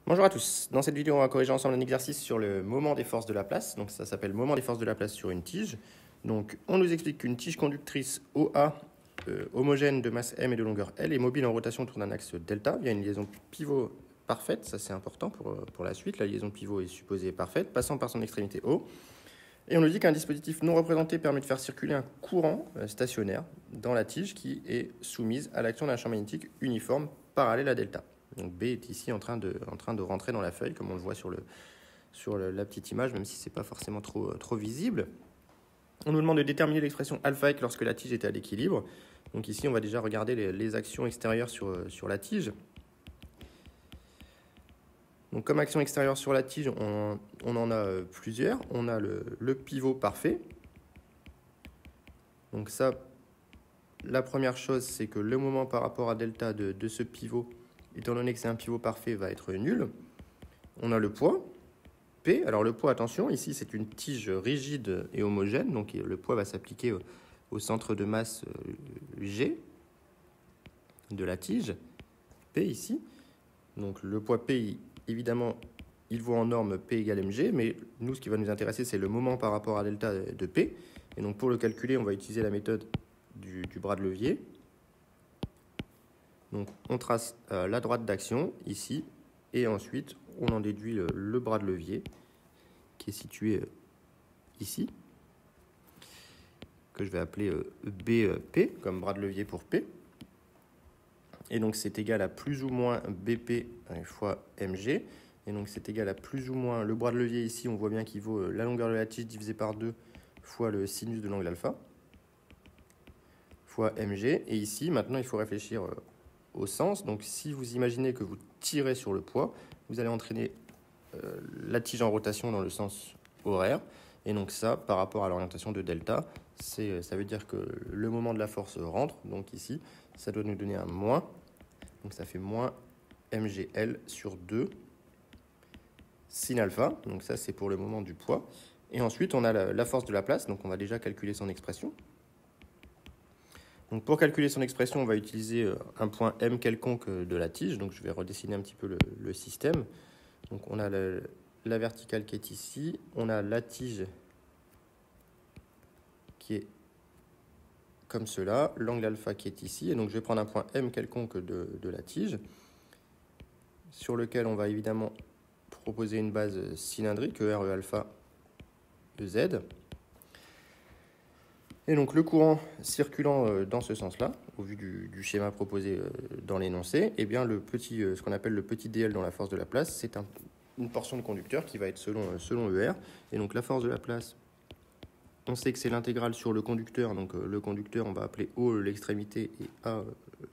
Bonjour à tous. Dans cette vidéo, on va corriger ensemble un exercice sur le moment des forces de Laplace. Donc ça s'appelle moment des forces de Laplace sur une tige. Donc on nous explique qu'une tige conductrice OA homogène de masse M et de longueur L est mobile en rotation autour d'un axe delta via une liaison pivot parfaite. Ça c'est important pour la suite. La liaison pivot est supposée parfaite, passant par son extrémité O. Et on nous dit qu'un dispositif non représenté permet de faire circuler un courant stationnaire dans la tige qui est soumise à l'action d'un champ magnétique uniforme parallèle à delta. Donc B est ici en train de rentrer dans la feuille, comme on le voit sur la petite image, même si ce n'est pas forcément trop visible. On nous demande de déterminer l'expression alpha x lorsque la tige est à l'équilibre. Donc ici, on va déjà regarder les actions extérieures sur la tige. Donc comme action extérieure sur la tige, on en a plusieurs. On a le pivot parfait. Donc ça, la première chose, c'est que le moment par rapport à delta de ce pivot, étant donné que c'est un pivot parfait, va être nul. On a le poids, P. Alors le poids, attention, ici c'est une tige rigide et homogène, donc le poids va s'appliquer au centre de masse G de la tige, P ici. Donc le poids P, évidemment, il vaut en norme P égale mg, mais nous, ce qui va nous intéresser, c'est le moment par rapport à delta de P. Et donc pour le calculer, on va utiliser la méthode du bras de levier. Donc on trace la droite d'action ici, et ensuite on en déduit le bras de levier qui est situé ici, que je vais appeler BP comme bras de levier pour P. Et donc c'est égal à plus ou moins BP fois mg. Et donc c'est égal à plus ou moins le bras de levier ici, on voit bien qu'il vaut la longueur de la tige divisé par 2 fois le sinus de l'angle alpha fois mg. Et ici maintenant il faut réfléchir au sens. Donc si vous imaginez que vous tirez sur le poids, vous allez entraîner la tige en rotation dans le sens horaire. Et donc ça, par rapport à l'orientation de delta, ça veut dire que le moment de la force rentre. Donc ici, ça doit nous donner un moins. Donc ça fait moins mgl sur 2 sin alpha. Donc ça, c'est pour le moment du poids. Et ensuite, on a la force de Laplace. Donc on va déjà calculer son expression. Donc pour calculer son expression, on va utiliser un point M quelconque de la tige. Donc je vais redessiner un petit peu le système. Donc on a la verticale qui est ici. On a la tige qui est comme cela. L'angle alpha qui est ici. Et donc je vais prendre un point M quelconque de la tige, sur lequel on va évidemment proposer une base cylindrique, ER, E alpha, EZ. Et donc le courant circulant dans ce sens-là, au vu du schéma proposé dans l'énoncé, eh bien ce qu'on appelle le petit dl dans la force de Laplace, c'est une portion de conducteur qui va être selon ER. Et donc la force de Laplace, on sait que c'est l'intégrale sur le conducteur. Donc le conducteur, on va appeler O l'extrémité et A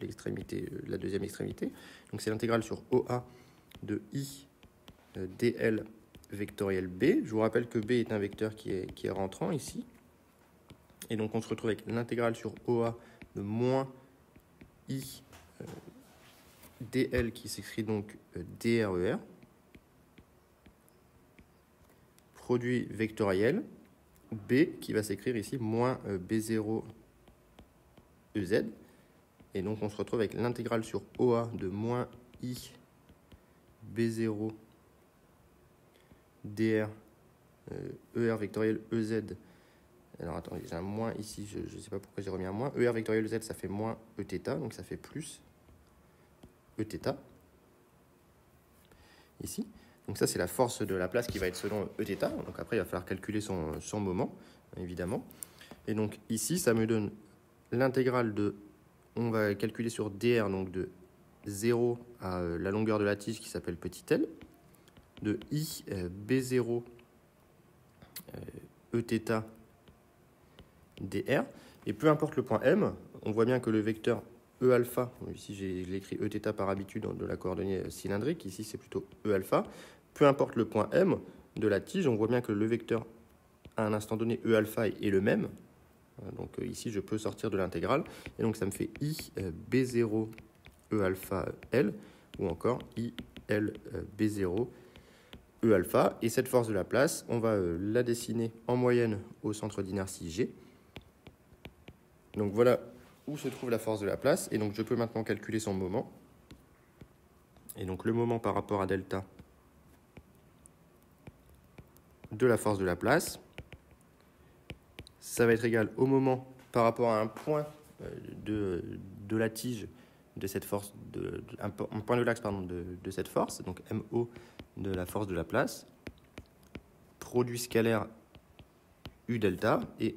l'extrémité, la deuxième extrémité. Donc c'est l'intégrale sur OA de I dl vectoriel B. Je vous rappelle que B est un vecteur qui est rentrant ici. Et donc on se retrouve avec l'intégrale sur OA de moins I dl qui s'écrit donc dRER, produit vectoriel, B qui va s'écrire ici moins B0 EZ. Et donc on se retrouve avec l'intégrale sur OA de moins I B0 dr ER vectoriel EZ. Alors attendez, j'ai un moins ici, je ne sais pas pourquoi j'ai remis un moins. ER vectoriel EZ, ça fait moins Eθ, donc ça fait plus Eθ. Ici. Donc ça, c'est la force de Laplace qui va être selon Eθ. Donc après, il va falloir calculer son moment, évidemment. Et donc ici, ça me donne l'intégrale de... On va calculer sur dr, donc de 0 à la longueur de la tige qui s'appelle petit l, de I B0 Eθ dr. Et peu importe le point M, on voit bien que le vecteur E alpha, ici j'ai écrit Eθ par habitude de la coordonnée cylindrique, ici c'est plutôt E alpha. Peu importe le point M de la tige, on voit bien que le vecteur à un instant donné E alpha est le même. Donc ici je peux sortir de l'intégrale. Et donc ça me fait I B0 E alpha L, ou encore I L B0 E alpha. Et cette force de Laplace, on va la dessiner en moyenne au centre d'inertie G. Donc voilà où se trouve la force de Laplace. Et donc je peux maintenant calculer son moment. Et donc le moment par rapport à delta, de la force de la place. Ça va être égal au moment par rapport à un point de la tige de cette force, un point de l'axe de cette force, donc MO de la force de la place, produit scalaire U delta, et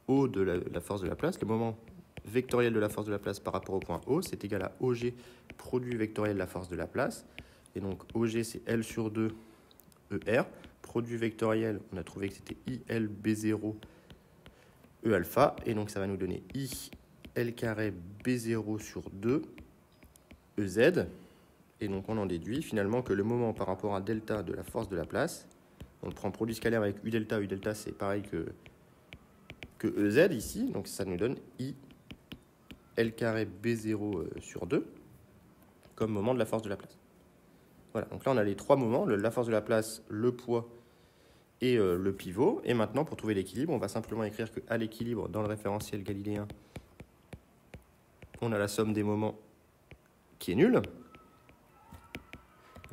MO de la force de la place, le moment vectoriel de la force de la place par rapport au point O, c'est égal à OG produit vectoriel de la force de la place. Et donc OG, c'est L sur 2 ER. Produit vectoriel, on a trouvé que c'était IL B0 E alpha. Et donc ça va nous donner I L carré B0 sur 2 EZ. Et donc on en déduit finalement que le moment par rapport à delta de la force de la place, on prend produit scalaire avec U delta c'est pareil que EZ ici. Donc ça nous donne I L carré B0 sur 2 comme moment de la force de la place. Voilà, donc là on a les trois moments, la force de la place, le poids et le pivot. Et maintenant pour trouver l'équilibre, on va simplement écrire qu'à l'équilibre, dans le référentiel galiléen, on a la somme des moments qui est nulle.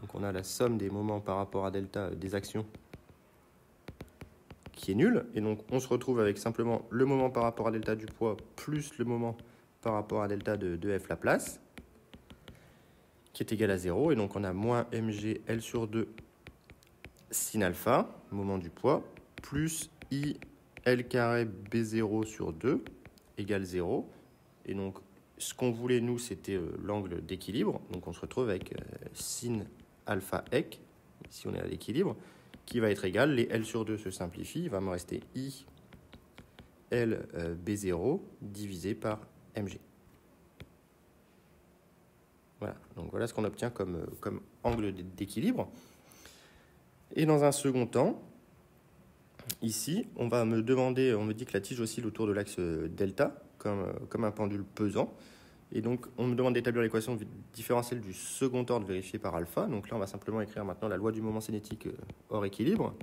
Donc on a la somme des moments par rapport à delta des actions qui est nulle. Et donc on se retrouve avec simplement le moment par rapport à delta du poids plus le moment par rapport à delta de F Laplace, qui est égal à 0. Et donc on a moins mg L sur 2 sin alpha, moment du poids, plus I L carré B0 sur 2 égale 0. Et donc ce qu'on voulait, nous, c'était l'angle d'équilibre. Donc on se retrouve avec sin alpha ec, ici on est à l'équilibre, qui va être égal, les L sur 2 se simplifient, il va me rester I L B0 divisé par mg. Voilà, donc voilà ce qu'on obtient comme angle d'équilibre. Et dans un second temps, ici, on va me demander, on me dit que la tige oscille autour de l'axe delta, comme un pendule pesant. Et donc, on me demande d'établir l'équation différentielle du second ordre vérifiée par alpha. Donc là, on va simplement écrire maintenant la loi du moment cinétique hors équilibre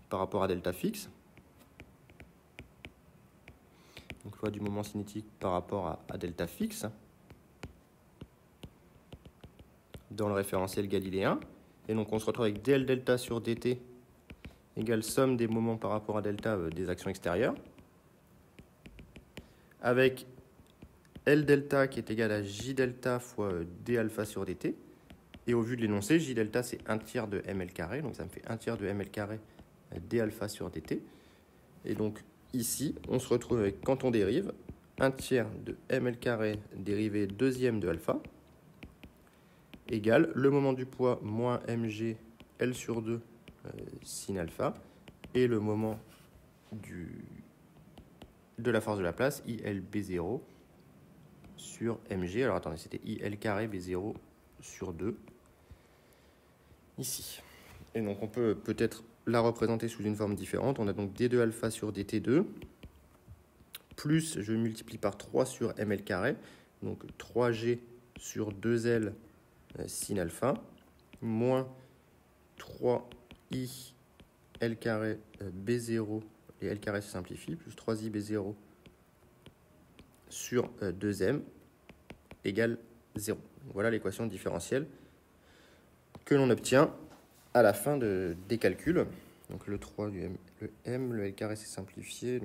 par rapport à delta fixe. Donc, loi du moment cinétique par rapport à delta fixe dans le référentiel galiléen. Et donc, on se retrouve avec dl delta sur dt égale somme des moments par rapport à delta des actions extérieures, avec L delta qui est égal à J delta fois d alpha sur dt. Et au vu de l'énoncé, J delta c'est 1 tiers de ml carré, donc ça me fait 1 tiers de ml carré d alpha sur dt. Et donc ici, on se retrouve avec, quand on dérive, 1 tiers de ml carré dérivé deuxième de alpha égale le moment du poids moins mg L sur 2 sin alpha et le moment de la force de la place, IL B0 sur mg. Alors attendez, c'était IL carré B0 sur 2 ici. Et donc on peut peut-être la représenter sous une forme différente. On a donc D2 alpha sur dt2 plus, je multiplie par 3 sur ml carré, donc 3g sur 2l sin alpha, moins 3i L carré B0, et L carré se simplifie, plus 3i B0 sur 2m égale 0. Voilà l'équation différentielle que l'on obtient à la fin des calculs. Donc le 3 du m, le m, le L carré s'est simplifié.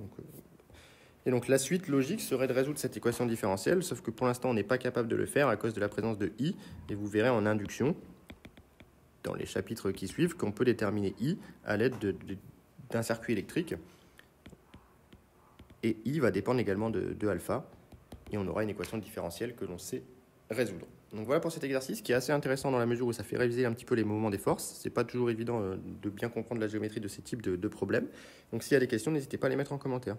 Et donc la suite logique serait de résoudre cette équation différentielle, sauf que pour l'instant on n'est pas capable de le faire à cause de la présence de i, et vous verrez en induction, dans les chapitres qui suivent, qu'on peut déterminer I à l'aide d'un circuit électrique. Et I va dépendre également de alpha. Et on aura une équation différentielle que l'on sait résoudre. Donc voilà pour cet exercice qui est assez intéressant dans la mesure où ça fait réviser un petit peu les moments des forces. C'est pas toujours évident de bien comprendre la géométrie de ces types de problèmes. Donc s'il y a des questions, n'hésitez pas à les mettre en commentaire.